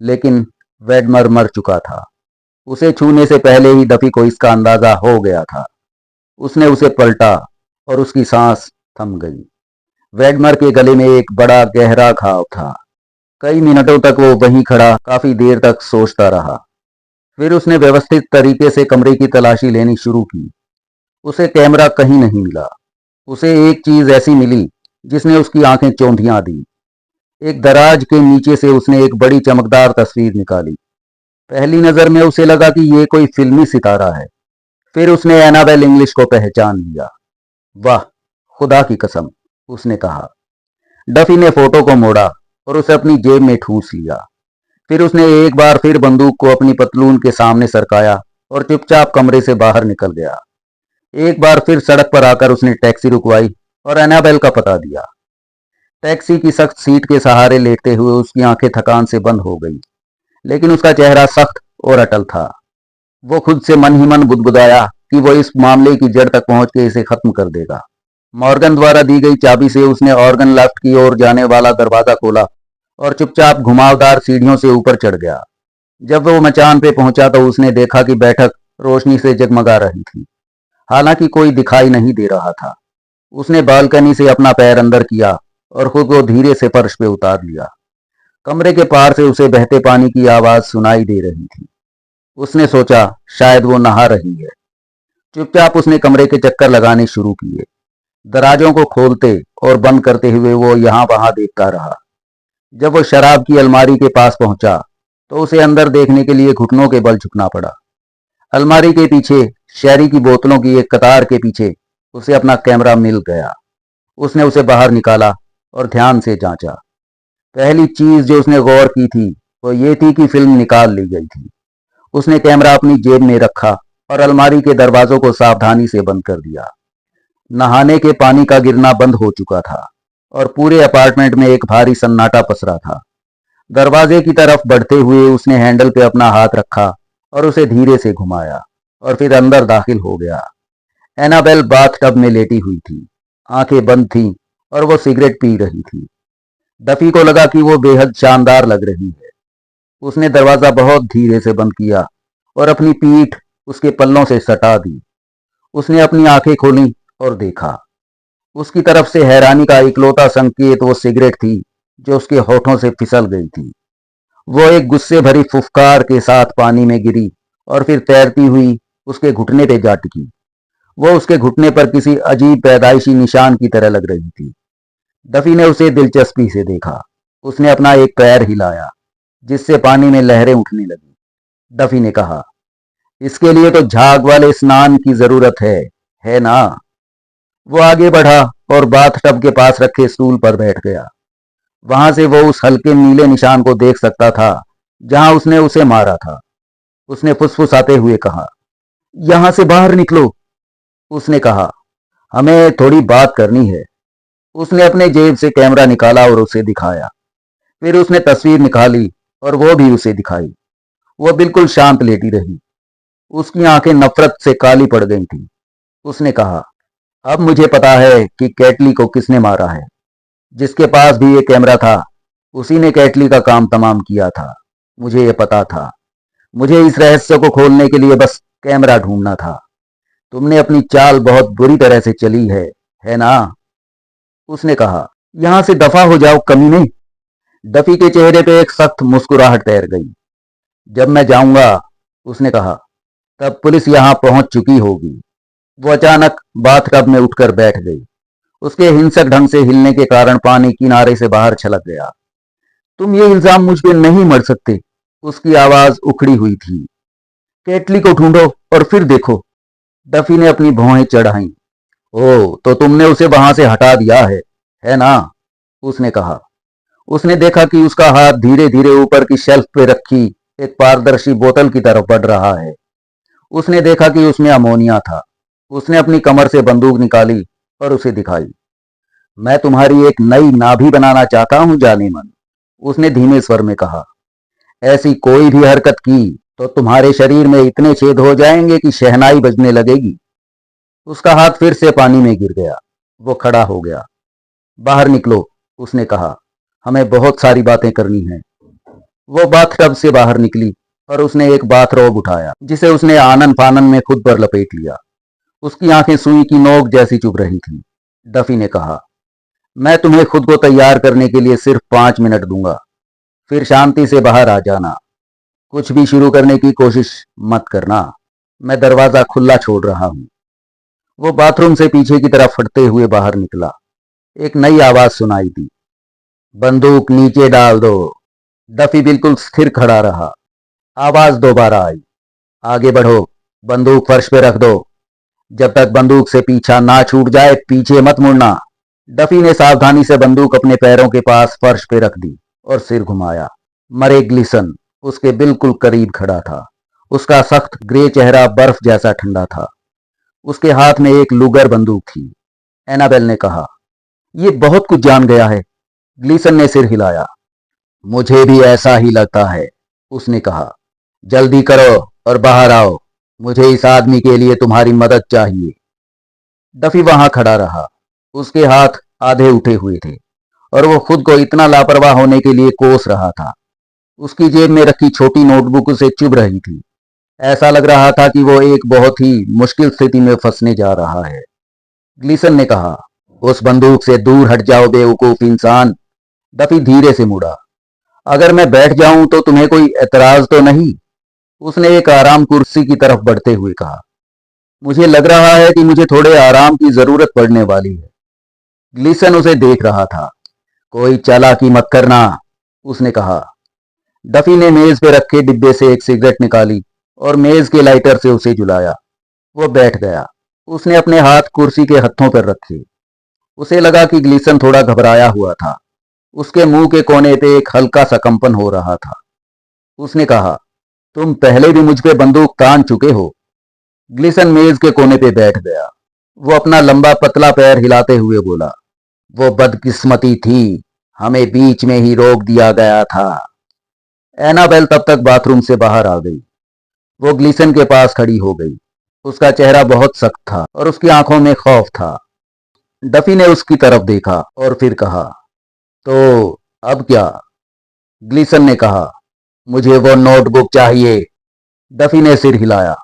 लेकिन वेडमर मर चुका था। उसे छूने से पहले ही डफी को इसका अंदाजा हो गया था। उसने उसे पलटा और उसकी सांस थम गई। वेडमर के गले में एक बड़ा गहरा घाव था। कई मिनटों तक वो वहीं खड़ा काफी देर तक सोचता रहा। फिर उसने व्यवस्थित तरीके से कमरे की तलाशी लेनी शुरू की। उसे कैमरा कहीं नहीं मिला। उसे एक चीज ऐसी मिली जिसने उसकी आंखें चौंधियां दी। एक दराज के नीचे से उसने एक बड़ी चमकदार तस्वीर निकाली। पहली नजर में उसे लगा कि ये कोई फिल्मी सितारा है। फिर उसने एनाबेल इंग्लिश को पहचान लिया। वाह, खुदा की कसम, उसने कहा। डफी ने फोटो को मोड़ा और उसे अपनी जेब में ठूंस लिया। फिर उसने एक बार फिर बंदूक को अपनी पतलून के सामने सरकाया और चुपचाप कमरे से बाहर निकल गया। एक बार फिर सड़क पर आकर उसने टैक्सी रुकवाई और एनाबेल का पता दिया। टैक्सी की सख्त सीट के सहारे लेटते हुए उसकी आंखें थकान से बंद हो गई, लेकिन उसका चेहरा सख्त और अटल था। वो खुद से मन ही मन बुदबुदाया कि वो इस मामले की जड़ तक पहुंच के इसे खत्म कर देगा। मॉर्गन द्वारा दी गई चाबी से उसने ऑर्गन लेफ्ट की ओर जाने वाला दरवाजा खोला और चुपचाप घुमावदार सीढ़ियों से ऊपर चढ़ गया। जब वो मचान पे पहुंचा तो उसने देखा कि बैठक रोशनी से जगमगा रही थी, हालांकि कोई दिखाई नहीं दे रहा था। उसने बालकनी से अपना पैर अंदर किया और खुद को धीरे से फर्श पे उतार लिया। कमरे के पार से उसे बहते पानी की आवाज सुनाई दे रही थी। उसने सोचा शायद वो नहा रही है। चुपचाप उसने कमरे के चक्कर लगाने शुरू किए। दराजों को खोलते और बंद करते हुए वो यहां वहां देखता रहा। जब वो शराब की अलमारी के पास पहुंचा तो उसे अंदर देखने के लिए घुटनों के बल झुकना पड़ा। अलमारी के पीछे शहरी की बोतलों की एक कतार के पीछे उसे अपना कैमरा मिल गया। उसने उसे बाहर निकाला और ध्यान से जांचा। पहली चीज जो उसने गौर की थी वो ये थी कि फिल्म निकाल ली गई थी। उसने कैमरा अपनी जेब में रखा और अलमारी के दरवाजों को सावधानी से बंद कर दिया। नहाने के पानी का गिरना बंद हो चुका था और पूरे अपार्टमेंट में एक भारी सन्नाटा पसरा था। दरवाजे की तरफ बढ़ते हुए उसने हैंडल पे अपना हाथ रखा और उसे धीरे से घुमाया और फिर अंदर दाखिल हो गया। एनाबेल बाथटब में लेटी हुई थी, आंखें बंद थीं और वो सिगरेट पी रही थी। डफी को लगा कि वो बेहद शानदार लग रही है। उसने दरवाजा बहुत धीरे से बंद किया और अपनी पीठ उसके पल्लों से सटा दी। उसने अपनी आंखें खोली और देखा। उसकी तरफ से हैरानी का इकलौता संकेत वो सिगरेट थी जो उसके होठों से फिसल गई थी। वो एक गुस्से भरी फुफकार के साथ पानी में गिरी और फिर तैरती हुई उसके घुटने पे जा टिकी। वो उसके घुटने पर किसी अजीब पैदाइशी निशान की तरह लग रही थी। डफी ने उसे दिलचस्पी से देखा। उसने अपना एक पैर हिलाया जिससे पानी में लहरें उठने लगी। डफी ने कहा, इसके लिए तो झाग वाले स्नान की जरूरत है ना? वो आगे बढ़ा और बाथटब के पास रखे स्टूल पर बैठ गया। वहां से वो उस हल्के नीले निशान को देख सकता था जहां उसने उसे मारा था। उसने फुसफुसाते हुए कहा, यहां से बाहर निकलो। उसने कहा, हमें थोड़ी बात करनी है। उसने अपने जेब से कैमरा निकाला और उसे दिखाया। फिर उसने तस्वीर निकाली और वो भी उसे दिखाई। वो बिल्कुल शांत लेटी रही। उसकी आंखें नफरत से काली पड़ गई थीं। उसने कहा, अब मुझे पता है कि कैटली को किसने मारा है। जिसके पास भी ये कैमरा था उसी ने कैटली का काम तमाम किया था। मुझे ये पता था। मुझे इस रहस्य को खोलने के लिए बस कैमरा ढूंढना था। तुमने अपनी चाल बहुत बुरी तरह से चली है ना? उसने कहा, यहां से दफा हो जाओ कमीने। डफी के चेहरे पे एक सख्त मुस्कुराहट तैर गई। जब मैं जाऊंगा, उसने कहा, तब पुलिस यहां पहुंच चुकी होगी। वो अचानक बाथटब में उठकर बैठ गई। उसके हिंसक ढंग से हिलने के कारण पानी किनारे से बाहर छलक गया। तुम ये इल्जाम मुझ पे नहीं मर सकते। उसकी आवाज उखड़ी हुई थी। केटली को ढूंढो और फिर देखो। डफी ने अपनी भौहें चढ़ाई। ओ, तो तुमने उसे वहां से हटा दिया है ना? उसने कहा। उसने देखा कि उसका हाथ धीरे धीरे ऊपर की शेल्फ पे रखी एक पारदर्शी बोतल की तरफ बढ़ रहा है। उसने देखा कि उसमें अमोनिया था। उसने अपनी कमर से बंदूक निकाली और उसे दिखाई। मैं तुम्हारी एक नई नाभि बनाना चाहता हूं जानेमन, उसने धीमे स्वर में कहा। ऐसी कोई भी हरकत की तो तुम्हारे शरीर में इतने छेद हो जाएंगे कि शहनाई बजने लगेगी। उसका हाथ फिर से पानी में गिर गया। वो खड़ा हो गया। बाहर निकलो, उसने कहा, हमें बहुत सारी बातें करनी हैं। वो बाथटब से बाहर निकली और उसने एक बाथरोब उठाया जिसे उसने आनन फानन में खुद पर लपेट लिया। उसकी आंखें सुई की नोक जैसी चुभ रही थीं। डफी ने कहा, मैं तुम्हें खुद को तैयार करने के लिए सिर्फ 5 मिनट दूंगा, फिर शांति से बाहर आ जाना। कुछ भी शुरू करने की कोशिश मत करना। मैं दरवाजा खुला छोड़ रहा हूं। वो बाथरूम से पीछे की तरफ फटते हुए बाहर निकला। एक नई आवाज सुनाई दी, बंदूक नीचे डाल दो। डफी बिल्कुल स्थिर खड़ा रहा। आवाज दोबारा आई, आगे बढ़ो, बंदूक फर्श पे रख दो। जब तक बंदूक से पीछा ना छूट जाए पीछे मत मुड़ना। डफी ने सावधानी से बंदूक अपने पैरों के पास फर्श पे रख दी और सिर घुमाया। मरे ग्लिसन उसके बिल्कुल करीब खड़ा था। उसका सख्त ग्रे चेहरा बर्फ जैसा ठंडा था। उसके हाथ में एक लुगर बंदूक थी। एनाबेल ने कहा, ये बहुत कुछ जान गया है। ग्लीसन ने सिर हिलाया। मुझे भी ऐसा ही लगता है, उसने कहा। जल्दी करो और बाहर आओ। मुझे इस आदमी के लिए तुम्हारी मदद चाहिए। डफी वहां खड़ा रहा। उसके हाथ आधे उठे हुए थे और वो खुद को इतना लापरवाह होने के लिए कोस रहा था। उसकी जेब में रखी छोटी नोटबुक उसे चुभ रही थी। ऐसा लग रहा था कि वो एक बहुत ही मुश्किल स्थिति में फंसने जा रहा है। ग्लीसन ने कहा, उस बंदूक से दूर हट जाओ बेवकूफ इंसान। डफी धीरे से मुड़ा। अगर मैं बैठ जाऊं तो तुम्हें कोई एतराज तो नहीं? उसने एक आराम कुर्सी की तरफ बढ़ते हुए कहा। मुझे लग रहा है कि मुझे थोड़े आराम की जरूरत पड़ने वाली है। ग्लीसन उसे देख रहा था। कोई चालाकी मत करना, उसने कहा। डफी ने मेज पे रखे डिब्बे से एक सिगरेट निकाली और मेज के लाइटर से उसे जलाया। वो बैठ गया। उसने अपने हाथ कुर्सी के हत्थों पर रखे। उसे लगा कि ग्लीसन थोड़ा घबराया हुआ था। उसके मुंह के कोने पे एक हल्का सा कंपन हो रहा था। उसने कहा, तुम पहले भी मुझ पे बंदूक तान चुके हो। ग्लिसन मेज के कोने पे बैठ गया। वो अपना लंबा पतला पैर हिलाते हुए बोला, वो बदकिस्मती थी, हमें बीच में ही रोक दिया गया था। एनाबेल तब तक बाथरूम से बाहर आ गई। वो ग्लिसन के पास खड़ी हो गई। उसका चेहरा बहुत सख्त था और उसकी आंखों में खौफ था। डफी ने उसकी तरफ देखा और फिर कहा, तो अब क्या? ग्लिसन ने कहा, मुझे वो नोटबुक चाहिए। डफी ने सिर हिलाया।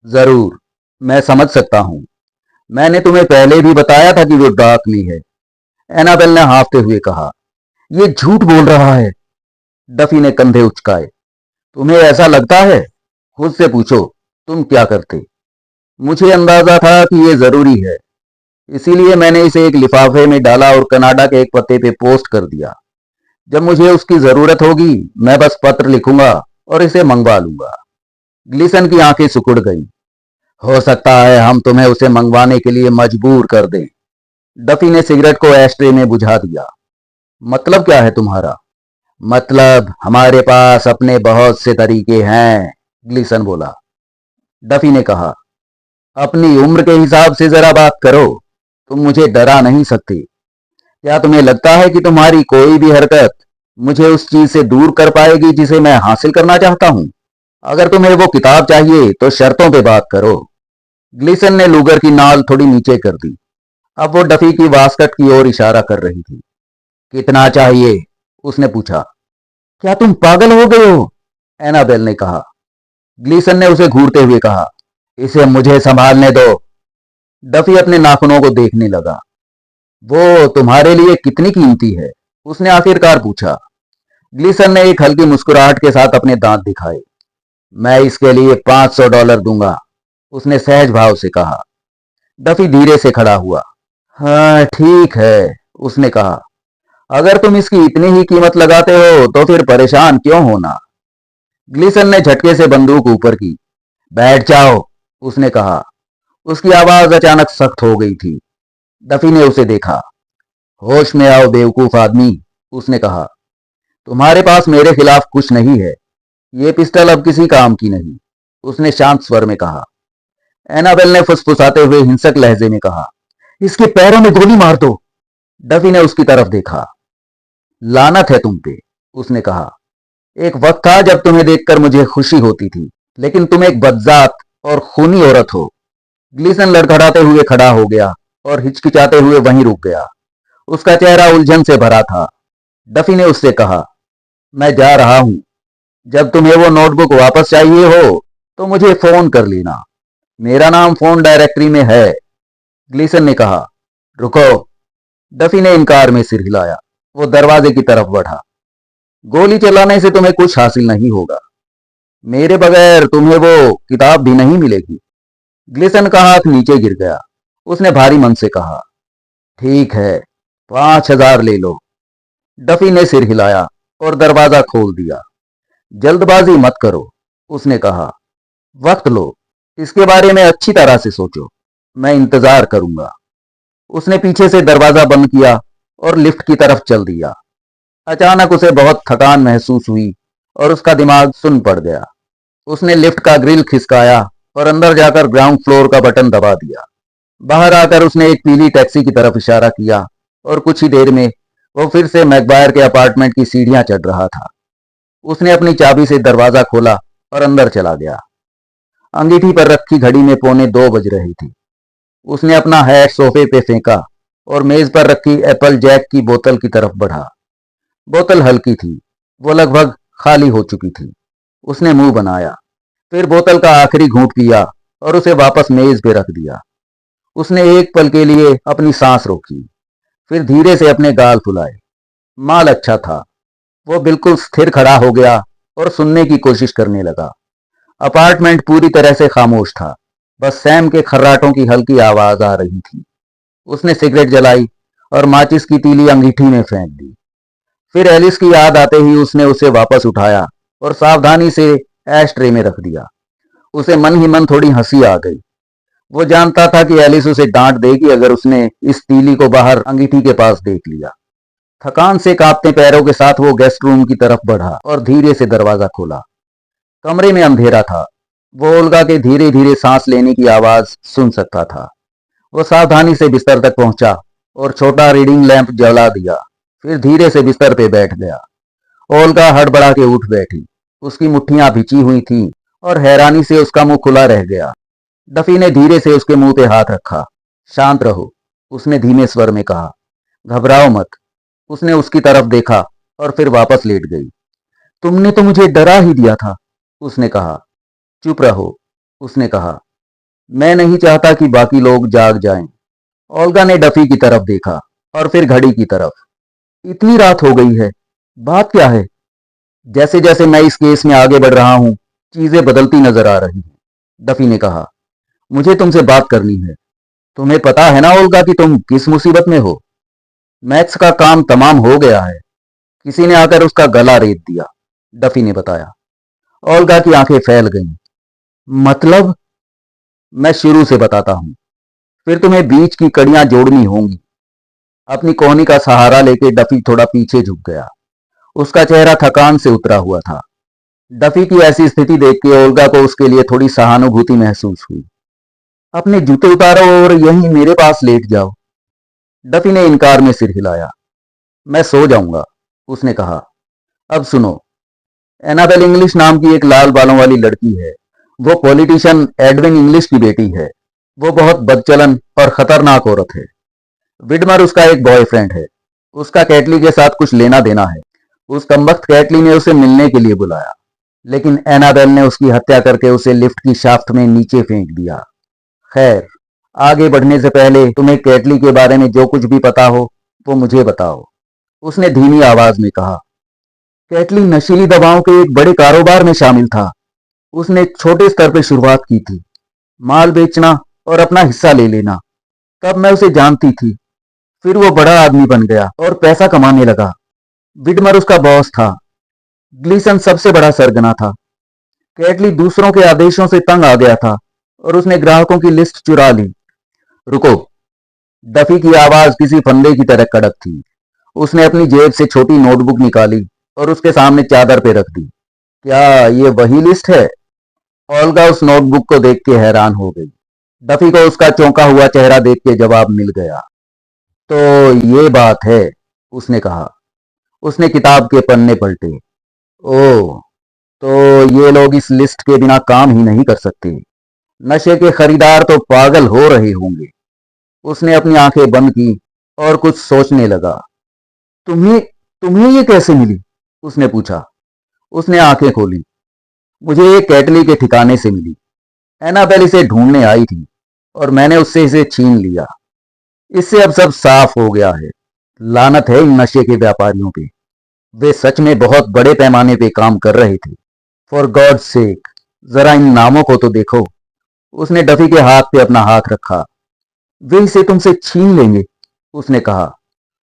जरूर, मैं समझ सकता हूं। मैंने तुम्हें पहले भी बताया था कि वो डार्क में है। एनाबेल ने हाँफते हुए कहा, ये झूठ बोल रहा है। डफी ने कंधे उचकाए। तुम्हें ऐसा लगता है? खुद से पूछो, तुम क्या करते? मुझे अंदाजा था कि ये जरूरी है, इसीलिए मैंने इसे एक लिफाफे में डाला और कनाडा के एक पते पे पोस्ट कर दिया। जब मुझे उसकी जरूरत होगी, मैं बस पत्र लिखूंगा और इसे मंगवा लूंगा। ग्लिसन की आंखें सिकुड़ गईं। हो सकता है हम तुम्हें उसे मंगवाने के लिए मजबूर कर दें। डफी ने सिगरेट को एस्ट्रे में बुझा दिया। मतलब क्या है तुम्हारा? मतलब हमारे पास अपने बहुत से तरीके हैं, ग्लिसन बोला। डफी ने कहा, अपनी उम्र के हिसाब से जरा बात करो। तुम मुझे डरा नहीं सकती। क्या तुम्हें लगता है कि तुम्हारी कोई भी हरकत मुझे उस चीज से दूर कर पाएगी जिसे मैं हासिल करना चाहता हूं? अगर तुम्हें वो किताब चाहिए तो शर्तों पे बात करो। ग्लिसन ने लूगर की नाल थोड़ी नीचे कर दी। अब वो डफी की वास्कट की ओर इशारा कर रही थी। कितना चाहिए? उसने पूछा। क्या तुम पागल हो गए हो? एनाबेल ने कहा। ग्लीसन ने उसे घूरते हुए कहा, इसे मुझे संभालने दो। डफी अपने नाखूनों को देखने लगा। वो तुम्हारे लिए कितनी कीमती है? उसने आखिरकार पूछा। ग्लीसन ने एक हल्की मुस्कुराहट के साथ अपने दांत दिखाए। मैं इसके लिए $500 दूंगा, उसने सहज भाव से कहा। डफी धीरे से खड़ा हुआ। हाँ ठीक है, उसने कहा। अगर तुम इसकी इतनी ही कीमत लगाते हो तो फिर परेशान क्यों होना? ग्लिसन ने झटके से बंदूक ऊपर की। बैठ जाओ, उसने कहा। उसकी आवाज अचानक सख्त हो गई थी। डफी ने उसे देखा। होश में आओ बेवकूफ आदमी, उसने कहा। तुम्हारे पास मेरे खिलाफ कुछ नहीं है। ये पिस्टल अब किसी काम की नहीं, उसने शांत स्वर में कहा। एनाबेल ने फुसफुसाते हुए हिंसक लहजे में कहा, इसके पैरों में गोली मार दो। डफी ने उसकी तरफ देखा। लानत है तुम पे, उसने कहा। एक वक्त था जब तुम्हें देखकर मुझे खुशी होती थी, लेकिन तुम एक बदजात और खूनी औरत हो। ग्लीसन लड़खड़ाते हुए खड़ा हो गया और हिचकिचाते हुए वहीं रुक गया। उसका चेहरा उलझन से भरा था। डफी ने उससे कहा, मैं जा रहा हूं। जब तुम्हें वो नोटबुक वापस चाहिए हो तो मुझे फोन कर लेना। मेरा नाम फोन डायरेक्टरी में है। ग्लीसन ने कहा। रुको। डफी ने इनकार में सिर हिलाया। वो दरवाजे की तरफ बढ़ा। गोली चलाने से तुम्हें कुछ हासिल नहीं होगा। मेरे बगैर तुम्हें वो किताब भी नहीं मिलेगी। ग्लिसन का हाथ नीचे गिर गया। उसने भारी मन से कहा, ठीक है, 5,000 ले लो। डफी ने सिर हिलाया और दरवाजा खोल दिया। जल्दबाजी मत करो, उसने कहा। वक्त लो, इसके बारे में अच्छी तरह से सोचो। मैं इंतजार करूंगा। उसने पीछे से दरवाजा बंद किया और लिफ्ट की तरफ चल दिया। अचानक उसे बहुत थकान महसूस हुई और उसका दिमाग सुन्न पड़ गया। उसने लिफ्ट का ग्रिल खिसकाया और अंदर जाकर ग्राउंड फ्लोर का बटन दबा दिया। बाहर आकर उसने एक पीली टैक्सी की तरफ इशारा किया और कुछ ही देर में वो फिर से मैकबायर के अपार्टमेंट की सीढ़ियां चढ़ रहा था। उसने अपनी चाबी से दरवाजा खोला और अंदर चला गया। अंगीठी पर रखी घड़ी में 1:45 बज रही थी। उसने अपना हैट सोफे पे फेंका और मेज पर रखी एप्पल जैक की बोतल की तरफ बढ़ा। बोतल हल्की थी, वो लगभग खाली हो चुकी थी। उसने मुंह बनाया, फिर बोतल का आखिरी घूंट पिया और उसे वापस मेज पे रख दिया। उसने एक पल के लिए अपनी सांस रोकी, फिर धीरे से अपने गाल फुलाए। माल अच्छा था। वो बिल्कुल स्थिर खड़ा हो गया और सुनने की कोशिश करने लगा। अपार्टमेंट पूरी तरह से खामोश था, बस सैम के खर्राटों की हल्की आवाज आ रही थी। उसने सिगरेट जलाई और माचिस की तीली अंगीठी में फेंक दी। फिर एलिस की याद आते ही उसने उसे वापस उठाया और सावधानी से एश-ट्रे में रख दिया। उसे मन ही मन थोड़ी हंसी आ गई। वो जानता था कि एलिस उसे डांट देगी अगर उसने इस तीली को बाहर अंगीठी के पास देख लिया। थकान से कांपते पैरों के साथ वो गेस्ट रूम की तरफ बढ़ा और धीरे से दरवाजा खोला। कमरे में अंधेरा था। वो ओल्गा के धीरे धीरे सांस लेने की आवाज सुन सकता था। वो सावधानी से बिस्तर तक पहुंचा और छोटा रीडिंग लैंप जला दिया। फिर धीरे से बिस्तर पे बैठ गया। ओल्गा हड़बड़ा के उठ बैठी। उसकी मुट्ठियां भिंची हुई थीं और हैरानी से उसका मुंह खुला रह गया। डफी ने धीरे से उसके मुंह पे हाथ रखा। शांत रहो, उसने धीमे स्वर में कहा। घबराओ मत। उसने उसकी तरफ देखा और फिर वापस लेट गई। तुमने तो मुझे डरा ही दिया था, उसने कहा। चुप रहो, उसने कहा। मैं नहीं चाहता कि बाकी लोग जाग जाएं। ओल्गा ने डफी की तरफ देखा और फिर घड़ी की तरफ। इतनी रात हो गई है, बात क्या है? जैसे जैसे मैं इस केस में आगे बढ़ रहा हूं, चीजें बदलती नजर आ रही हैं, डफी ने कहा। मुझे तुमसे बात करनी है। तुम्हें पता है ना ओल्गा कि तुम किस मुसीबत में हो? मैक्स का काम तमाम हो गया है। किसी ने आकर उसका गला रेत दिया, डफी ने बताया। ओल्गा की आंखें फैल गईं। मतलब? मैं शुरू से बताता हूं, फिर तुम्हें बीच की कड़ियां जोड़नी होंगी। अपनी कोहनी का सहारा लेके डफी थोड़ा पीछे झुक गया। उसका चेहरा थकान से उतरा हुआ था। डफी की ऐसी स्थिति देख के ओल्गा को उसके लिए थोड़ी सहानुभूति महसूस हुई। अपने जूते उतारो और यहीं मेरे पास लेट जाओ। डफी ने इनकार में सिर हिलाया। मैं सो जाऊंगा, उसने कहा। अब सुनो, एनाबेल इंग्लिश नाम की एक लाल बालों वाली लड़की है। वो पॉलिटिशियन एडविन इंग्लिश की बेटी है। वो बहुत बदचलन और खतरनाक औरत है। विडमर उसका एक बॉयफ्रेंड है। उसका कैटली के साथ कुछ लेना देना है। उस कमबख्त कैटली ने उसे मिलने के लिए बुलाया, लेकिन एनाबेल ने उसकी हत्या करके उसे लिफ्ट की शाफ्ट में नीचे फेंक दिया। खैर, आगे बढ़ने से पहले तुम्हें कैटली के बारे में जो कुछ भी पता हो वो मुझे बताओ, उसने धीमी आवाज में कहा। कैटली नशीली दवाओं के एक बड़े कारोबार में शामिल था। उसने एक छोटे स्तर पर शुरुआत की थी, माल बेचना और अपना हिस्सा ले लेना। तब मैं उसे जानती थी। फिर वो बड़ा आदमी बन गया और पैसा कमाने लगा। विडमर उसका बॉस था। ग्लीसन सबसे बड़ा सरगना था। कैटली दूसरों के आदेशों से तंग आ गया था और उसने ग्राहकों की लिस्ट चुरा ली। रुको, डफी की आवाज किसी फंदे की तरह कड़क थी। उसने अपनी जेब से छोटी नोटबुक निकाली और उसके सामने चादर पे रख दी। क्या ये वही लिस्ट है? ओल्गा उस नोटबुक को देख के हैरान हो गई। डफी को उसका चौंका हुआ चेहरा देख के जवाब मिल गया। तो ये बात है, उसने कहा। उसने किताब के पन्ने पलटे। ओह, तो ये लोग इस लिस्ट के बिना काम ही नहीं कर सकते। नशे के खरीदार तो पागल हो रहे होंगे। उसने अपनी आंखें बंद की और कुछ सोचने लगा। तुम्हें तुम्हें ये कैसे मिली? उसने पूछा। उसने आंखें खोली। मुझे ये कैटली के ठिकाने से मिली। एनाबेल इसे ढूंढने आई थी और मैंने उससे इसे छीन लिया। इससे अब सब साफ हो गया है। लानत है इन नशे के व्यापारियों पे। वे सच में बहुत बड़े पैमाने पे काम कर रहे थे। फॉर गॉड सेक, जरा इन नामों को तो देखो। उसने डफी के हाथ पे अपना हाथ रखा। वे इसे तुमसे छीन लेंगे, उसने कहा।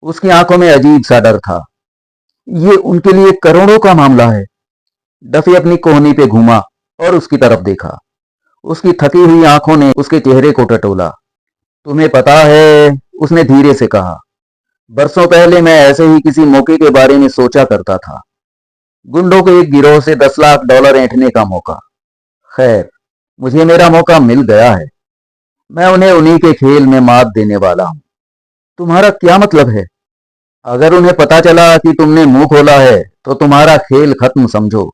उसकी आंखों में अजीब सा डर था। ये उनके लिए करोड़ों का मामला है। डफी अपनी कोहनी पे घूमा और उसकी तरफ देखा। उसकी थकी हुई आंखों ने उसके चेहरे को टटोला। तुम्हें पता है, उसने धीरे से कहा, बरसों पहले मैं ऐसे ही किसी मौके के बारे में सोचा करता था। गुंडों के एक गिरोह से 10 लाख डॉलर ऐंठने का मौका। खैर, मुझे मेरा मौका मिल गया है। मैं उन्हें उन्हीं के खेल में मात देने वाला हूं। तुम्हारा क्या मतलब है? अगर उन्हें पता चला कि तुमने मुंह खोला है तो तुम्हारा खेल खत्म समझो।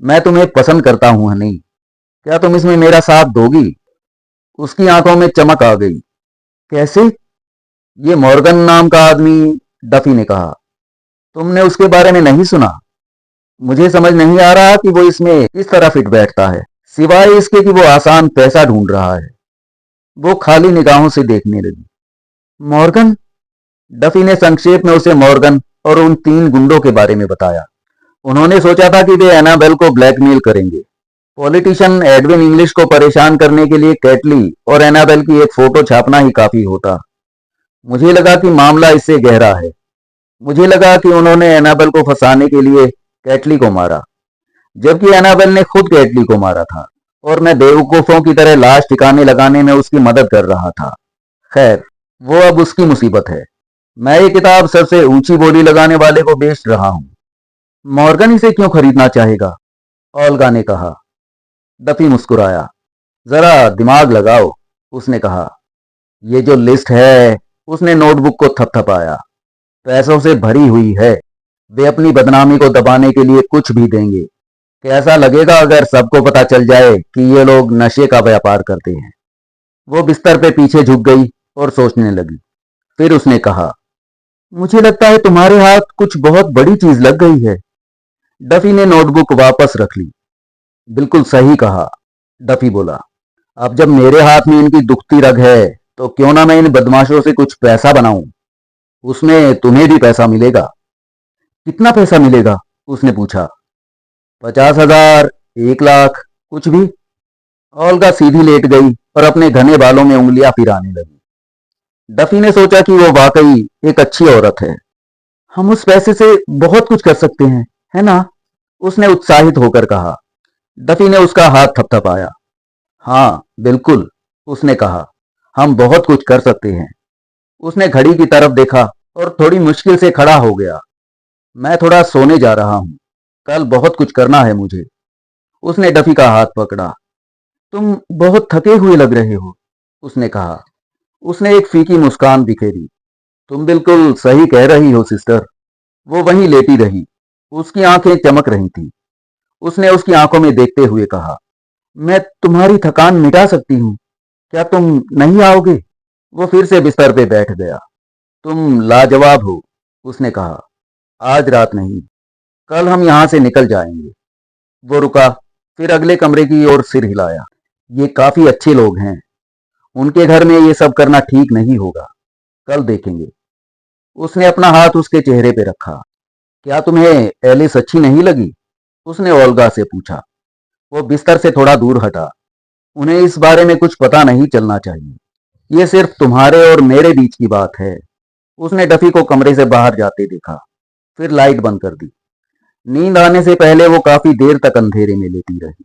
मैं तुम्हें पसंद करता हूं हनी। क्या तुम इसमें मेरा साथ दोगी? उसकी आंखों में चमक आ गई। कैसे? ये मॉर्गन नाम का आदमी, डफी ने कहा। तुमने उसके बारे में नहीं सुना? मुझे समझ नहीं आ रहा कि वो इसमें किस तरह फिट बैठता है, सिवाय इसके कि वो आसान पैसा ढूंढ रहा है। वो खाली निगाहों से देखने लगी। मॉर्गन? डफी ने संक्षेप में उसे मॉर्गन और उन 3 गुंडों के बारे में बताया। उन्होंने सोचा था कि वे एनाबेल को ब्लैकमेल करेंगे। पॉलिटिशियन एडविन इंग्लिश को परेशान करने के लिए कैटली और एनाबेल की एक फोटो छापना ही काफी होता। मुझे लगा कि मामला इससे गहरा है। मुझे लगा कि उन्होंने एनाबेल को फंसाने के लिए कैटली को मारा, जबकि एनाबेल ने खुद कैटली को मारा था और मैं बेवकूफों की तरह लाश ठिकाने लगाने में उसकी मदद कर रहा था। खैर, वो अब उसकी मुसीबत है। मैं ये किताब सबसे ऊंची बोली लगाने वाले को बेच रहा हूं। मॉर्गन इसे क्यों खरीदना चाहेगा? ओल्गा ने कहा। डफी मुस्कुराया। जरा दिमाग लगाओ, उसने कहा। ये जो लिस्ट है, उसने नोटबुक को थपथपाया, पैसों से भरी हुई है। वे अपनी बदनामी को दबाने के लिए कुछ भी देंगे। कैसा लगेगा अगर सबको पता चल जाए कि ये लोग नशे का व्यापार करते हैं। वो बिस्तर पे पीछे झुक गई और सोचने लगी। फिर उसने कहा, मुझे लगता है तुम्हारे हाथ कुछ बहुत बड़ी चीज लग गई है। डफी ने नोटबुक वापस रख ली। बिल्कुल सही कहा, डफी बोला। अब जब मेरे हाथ में इनकी दुखती रग है, तो क्यों ना मैं इन बदमाशों से कुछ पैसा बनाऊं। उसमें तुम्हें भी पैसा मिलेगा। कितना पैसा मिलेगा? उसने पूछा। 50,000, 1 लाख, कुछ भी। ओल्गा सीधी लेट गई और अपने घने बालों में उंगलियां फिराने लगी। डफी ने सोचा कि वो वाकई एक अच्छी औरत है। हम उस पैसे से बहुत कुछ कर सकते हैं, है ना? उसने उत्साहित होकर कहा। डफी ने उसका हाथ थपथपाया। हाँ, बिल्कुल, उसने कहा। हम बहुत कुछ कर सकते हैं। उसने घड़ी की तरफ देखा और थोड़ी मुश्किल से खड़ा हो गया। मैं थोड़ा सोने जा रहा हूँ। कल बहुत कुछ करना है मुझे। उसने डफी का हाथ पकड़ा। तुम बहुत थके हुए लग रहे हो, उसने कहा। उसने एक फीकी मुस्कान बिखेरी। तुम बिल्कुल सही कह रही हो सिस्टर। वो वहीं लेटी रही। उसकी आंखें चमक रही थीं। उसने उसकी आंखों में देखते हुए कहा, मैं तुम्हारी थकान मिटा सकती हूँ। क्या तुम नहीं आओगे? वो फिर से बिस्तर पे बैठ गया। तुम लाजवाब हो, उसने कहा। आज रात नहीं, कल हम यहां से निकल जाएंगे। वो रुका, फिर अगले कमरे की ओर सिर हिलाया। ये काफी अच्छे लोग हैं। उनके घर में ये सब करना ठीक नहीं होगा। कल देखेंगे। उसने अपना हाथ उसके चेहरे पे रखा। क्या तुम्हें एलिस अच्छी नहीं लगी? उसने ओल्गा से पूछा। वो बिस्तर से थोड़ा दूर हटा। उन्हें इस बारे में कुछ पता नहीं चलना चाहिए। ये सिर्फ तुम्हारे और मेरे बीच की बात है। उसने डफी को कमरे से बाहर जाते देखा, फिर लाइट बंद कर दी। नींद आने से पहले वो काफी देर तक अंधेरे में लेटी रही।